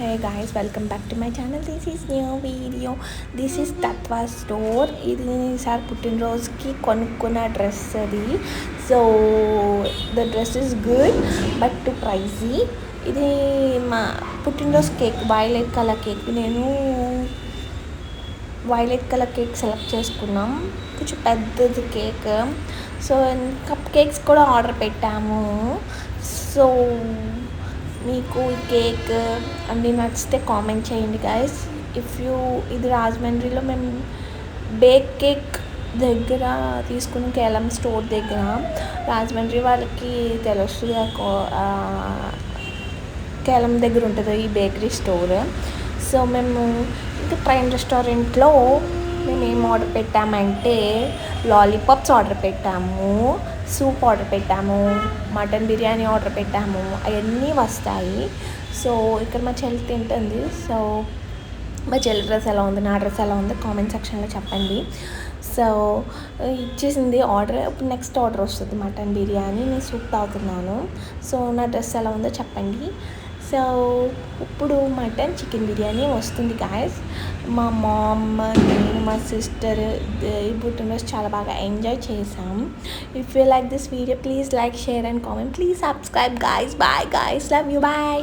Hey guys, welcome back to my channel. This is new video. This is Tatva store. ఇది sir పుట్టినరోజుకి కొనుక్కున్న dress అది. So the dress is good but too pricey. ఇది మా పుట్టినరోజు cake violet colour cake. నేను violet colour cake select చేసుకున్నాం. కొంచెం పెద్దది కేక్. సో కప్ కేక్స్ కూడా ఆర్డర్ పెట్టాము. సో మీకు ఈ కేక్ అన్నీ నచ్చితే కామెంట్ చేయండి గైస్. ఇది రాజమండ్రిలో మేము బేక్ కేక్ దగ్గర తీసుకుని కేలం స్టోర్ దగ్గర. రాజమండ్రి వాళ్ళకి తెలుస్తుంది, కేలం దగ్గర ఉంటుంది ఈ బేకరీ స్టోర్. సో మేము ఇంకా ట్రైన్ రెస్టారెంట్లో మేము ఏం ఆర్డర్ పెట్టామంటే లాలీపాప్స్ ఆర్డర్ పెట్టాము, సూప్ ఆర్డర్ పెట్టాము, మటన్ బిర్యానీ ఆర్డర్ పెట్టాము. అవన్నీ వస్తాయి. సో ఇక్కడ మా చెల్లి తింటుంది. సో మా చెల్లి డ్రెస్ ఎలా ఉంది, నా డ్రెస్ ఎలా ఉంది కామెంట్ సెక్షన్లో చెప్పండి. సో ఇచ్చేసింది ఆర్డర్. ఇప్పుడు నెక్స్ట్ ఆర్డర్ వస్తుంది మటన్ బిర్యానీ. నేను సూప్ తాగుతున్నాను. సో నా డ్రెస్ ఎలా ఉందో చెప్పండి. సో ఇప్పుడు మటన్ చికెన్ బిర్యానీ వస్తుంది గాయస్. మా మామ్, నేను, మా సిస్టర్ ఈ పుట్టినరోజు చాలా బాగా ఎంజాయ్ చేసాం. If you like this video please like, share and comment. Please subscribe guys. Bye guys, love you, bye.